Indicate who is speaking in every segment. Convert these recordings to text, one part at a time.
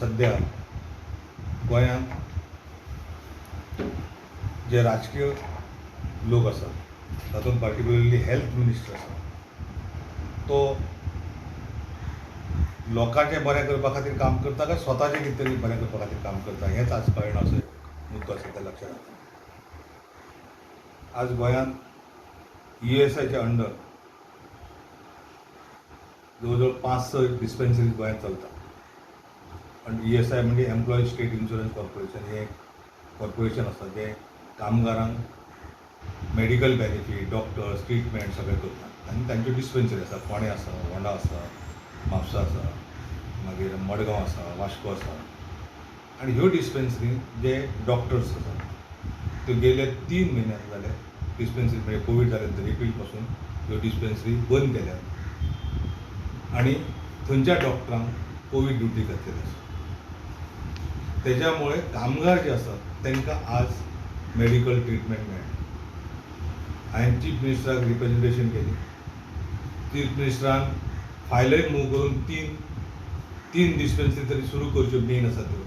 Speaker 1: सध्या गोंयांत जे राजकीय लोक आसात तातूंत पर्टिक्युलरली हेल्थ मिनिस्टर आसा तो लोकांचें बरें करपा खातीर काम करता काय स्वताचें कितें तरी बरें करपा खातीर काम करता हेंच आज कळना असो मुद्दो आसा त्या लक्षांत येता. आज गोंयांत ESIच्या अंडर जवळ जवळ 5-6 डिस्पेन्सरीज गोंयांत चलता. आणि ESI म्हणजे एम्प्लॉई स्टेट इन्शुरन्स कॉर्पोरेशन हे कॉर्पोरेशन आसा जे कामगारांक मेडिकल बेनिफीट डॉक्टर्स ट्रिटमेंट सगळें करतात. आनी तांच्यो डिस्पेन्सरी आसा फोंडे आसा फोंडा आसा म्हापसा आसा मागीर मडगांव आसा वास्को आसा. आनी ह्यो डिस्पेन्सरी जे डॉक्टर्स आसात ते गेले 3 म्हयने जाले डिस्पेन्सरी म्हणजे कोवीड जाले नंतर एप्रील पासून ह्यो डिस्पेन्सरी बंद केल्यात आनी थंयच्या डॉक्टरांक कोवीड ड्युटी घातलेली आसा. त्याच्यामुळे कामगार जे आसात तांकां आज मेडिकल ट्रिटमेंट मेळना. हांवें चीफ मिनिस्टराक रिप्रेजेंटेशन केली. चीफ मिनिस्टरान फायलय मूव करून तीन डिस्पेन्सरी तरी सुरू करच्यो मेन आसा त्यो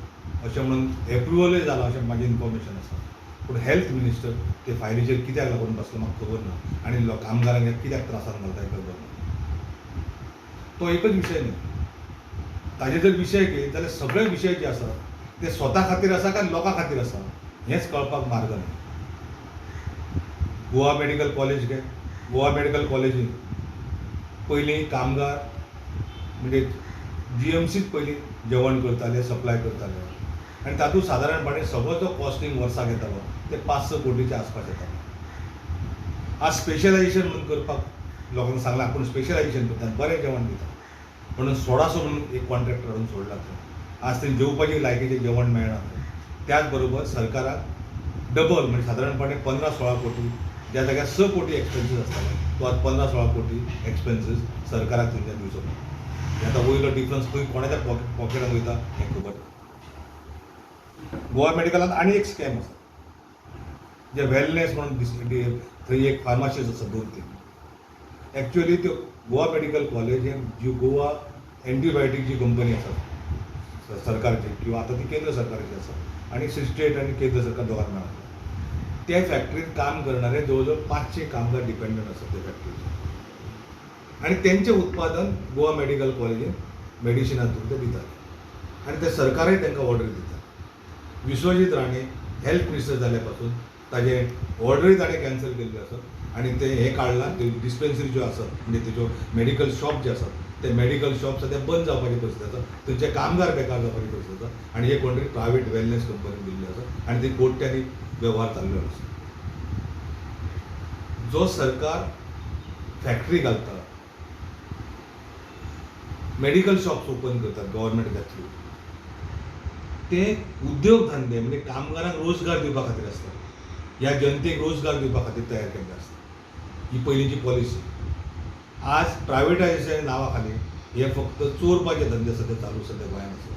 Speaker 1: अशें म्हणून एप्रुवलय जाला अशें म्हाजें इन्फॉर्मेशन आसा. पूण हेल्थ मिनिस्टर ते फायलीचेर कित्याक लागून बसलो म्हाका खबर ना आनी कामगारांक कित्याक त्रासान घालता हें खबर ना. तो एकच विशय न्ही. ताजे जर विशय घेत जाल्यार सगळे विशय जे आसात ते स्वता खातीर आसा काय लोकां खातीर आसा हेंच कळपाक मार्ग ना. गोवा मेडिकल कॉलेज घे. गोवा मेडिकल कॉलेजीन पयलीं कामगार म्हणजे GMCच पयलीं जेवण करताले सप्लाय करताले आनी तातूंत सादारणपणे सगळो जो कॉस्टिंग वर्साक येतालो ते 5-6 कोटीच्या आसपास येतालो. आज स्पेशलायजेशन म्हणून करपाक लोकांक सांगलां आपूण स्पेशलायजेशन करता बरें जेवण दिता म्हणून सोडासो म्हणून एक कॉन्ट्रॅक्टर हाडून सोडला थंय. आज थंय जेवपाची लायकीचें जेवण मेळना. त्याच बरोबर सरकाराक डबल म्हणजे सादारणपणे 15-16 कोटी ज्या जाग्यार 6 कोटी एक्सपेन्सीस आसताले तो आज 15-16 कोटी एक्सपेन्सीस सरकाराक थंयच्यान दिवचो पडटा. आतां वयलो डिफरन्स खंय कोणाच्या पॉकेटान वयता हें खबर ना. गोवा मेडिकलांत आनी एक स्कॅम आसा जे वेलनेस म्हणून थंय एक फार्मासीज आसा 2-3. एक्चुअली त्यो गोवा मेडिकल कॉलेज जी गोवा एंटीबायोटीक जी कंपनी आसा सरकारची किंवा आतां ती केंद्र सरकाराची आसा आनी स्टेट आनी केंद्र सरकार दोगांक मेळटा. त्या फॅक्टरीत काम करणारे जवळ जवळ 500 कामगार डिपेंडंट आसात त्या फॅक्टरीचे आनी तेंचें उत्पादन गोवा मेडिकल कॉलेजीन मेडिसिना थ्रू ते दितात आनी ते सरकारूय तांकां ऑर्डर दिता. विश्वजीत राणे हेल्थ मिनिस्टर जाल्या पासून ताजे ऑर्डरी ताणें कॅन्सल केल्ल्यो आसात आनी ते हें काडलां त्यो डिस्पेन्सरी ज्यो आसात म्हणजे तेज्यो मेडिकल शॉप जे आसात ते मेडिकल शॉप सद्या बंद जावपाची परिस्थिती आसा. थंयचे कामगार बेकार जावपाची परिस्थिती आसा आनी हे कोण तरी प्रायवेट वेलनेस कंपनीक दिल्ली आसा आनी ती कोट्यांनी वेव्हार चाललेलो आसा. जो सरकार फॅक्टरी घालता मेडिकल शॉप्स ओपन करतात गव्हर्मेंटाच्या थ्रू ते उद्योग धंदे म्हणजे कामगारांक रोजगार दिवपा खातीर आसता. ह्या जनतेक रोजगार दिवपा खातीर तयार केल्ले आसता. ही पयलींची पॉलिसी. आज प्रायवेटायजेशन नांवा खाली हे फक्त चोरपाचे धंदे सध्या चालू सध्या गोंयांत आसा.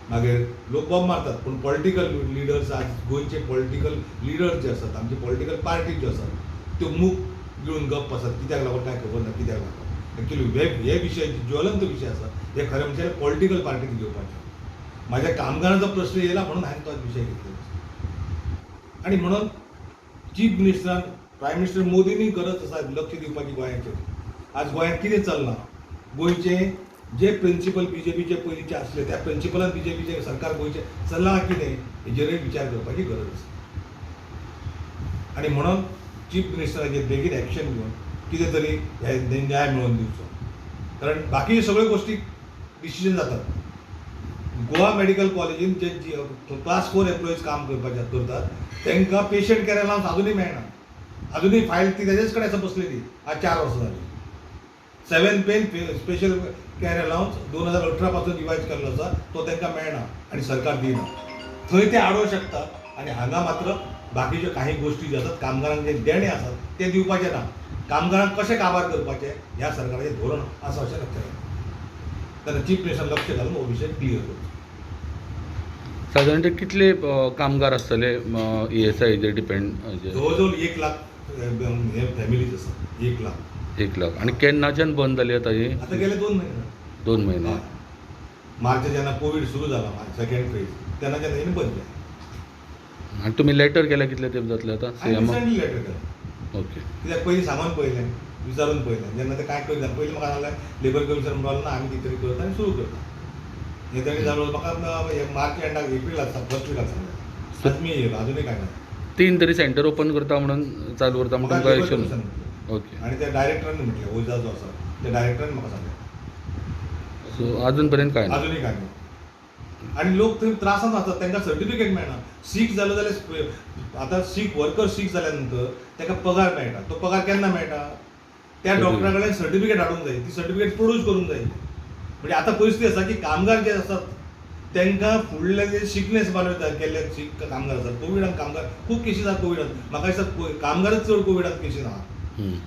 Speaker 1: मागीर लोक बॉम्ब मारतात पूण पॉलिटिकल लिडर्स आज गोंयचे पॉलिटिकल लिडर्स जे आसात आमची पॉलिटिकल पार्टी ज्यो आसात त्यो मूग गिळून गप्प आसात. कित्याक लागून कांय खबर ना कित्याक लागून. एक्चुअली हे विशय ज्वलंत विशय आसा हे खरें म्हणजे पॉलिटिकल पार्टीक घेवपाचे. म्हाज्या कामगारांचो प्रश्न येयला म्हणून हांवें तो विशय घेतलेलो. आनी म्हणून चीफ मिनिस्टरान प्रायम मिनिस्टर मोदींनी गरज आसा लक्ष दिवपाची गोंयाचेर. आज गोंयांत कितें चल्लां गोंयचे जे प्रिंसिपल BJPचे पयलींचे आसले त्या प्रिंसिपलान BJPचे सरकार गोंयचे चल्लां कितें हेजेरूय विचार करपाची गरज आसा. आनी म्हणून चीफ मिनिस्टराचेर बेगीन एक्शन घेवन कितें तरी हे न्याय मेळोवन दिवचो. कारण बाकी सगळ्यो गोश्टी डिसिजन जातात. गोवा मेडिकल कॉलेजीन जे क्लास 4 एम्प्लॉईज काम करतात तांकां पेशंट कॅर अलावन्स अजूनय मेळना. अजूनय फायल ती तेजेच कडेन आसा बसलेली. आज 4 वर्सां जाली. 7 पेन स्पेशल कॅर अलावन्स 2018 पासून रिवायज केल्लो आसा तो तांकां मेळना आनी सरकार दिना. थंय ते आडोवं शकता आनी हांगा मात्र बाकीच्यो काही गोश्टी ज्यो आसात कामगारांक जे देणे आसात ते दिवपाचे ना. कामगारांक कशें काबार करपाचें ह्या सरकाराचें धोरण आसा अशें लक्षात येता. तेन्ना चीफ मिनिस्टर लक्ष घालून हो विशय क्लियर करचो.
Speaker 2: साधारणतः कितले कामगार आसतले ESIचेर डिपेंड?
Speaker 1: जवळ जवळ 1 लाख हे फॅमिलीज आसात. 1 लाख.
Speaker 2: 1 लाख. आनी केन्नाच्यान बंद जाली आतां ही?
Speaker 1: आतां गेले 2 महिने.
Speaker 2: 2 महिने.
Speaker 1: मार्च जेन्ना कोवीड सुरू जाला सेकंड फेज तेन्ना जेन्ना हेणी बंद केलें.
Speaker 2: आनी तुमी लेटर केल्या कितले तेंप जातले आतां
Speaker 1: हांवें
Speaker 2: सीएमाक?
Speaker 1: रिसंटली लेटर केलें.
Speaker 2: ओके.
Speaker 1: कित्याक पयलीं सांगून पळयलें, विचारून पळयलें. जेन्ना तें कांय करिना पयलीं म्हाका सांगलें लेबर कमिशनर म्हणपाक ना आमी कितें तरी करता आनी सुरू करता. हें तेणी जालो म्हाका मार्च एंडाक एप्रिलाक फर्स्ट विकाक सांगलें. आज मे येयलो अजुनूय कांय ना.
Speaker 2: 3 तरी सेंटर ओपन करता म्हणून चालू करता म्हणून
Speaker 1: म्हाका
Speaker 2: तुमकां
Speaker 1: लेबर
Speaker 2: इश्यू
Speaker 1: कमिशनर
Speaker 2: ना.
Speaker 1: म्हटलें.
Speaker 2: ओके.
Speaker 1: आनी त्या डायरेक्टरान म्हटलें ओझा जो आसा त्या डायरेक्टरान म्हाका सांगलें.
Speaker 2: सो अजून पर्यंत काय ना.
Speaker 1: अजुनूय कांय ना. आनी लोक थंय त्रासान आसतात तांकां सर्टिफिकेट मेळना. सीक जालो जाल्यार आतां सीक वर्कर सीक जाल्या नंतर ताका पगार मेळटा. तो पगार केन्ना मेळटा? त्या डॉक्टरा कडेन सर्टिफिकेट हाडूंक जाय. ती सर्टिफिकेट प्रोड्यूस करूंक जाय. म्हणजे आतां परिस्थिती आसा की कामगार जे आसात तांकां फुडले जे सिकनेस बानयता केल्ले कामगार आसात कोविडान कामगार खूब केसीस आसा कोविडान. म्हाका दिसता कामगारच चड कोविडान केसीस आहा.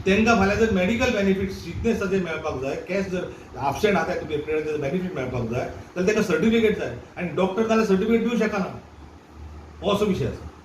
Speaker 1: तांकां फाल्यां जर मेडिकल बेनिफीट सिकनेसाचे मेळपाक जाय, कॅश जर एबसेंट आहा त्या पिरियडाचे बेनिफीट मेळपाक जाय जाल्यार ताका सर्टिफिकेट जाय. आनी डॉक्टर नाल्यार सर्टिफिकेट दिवंक शकना. हो असो विशय आसा.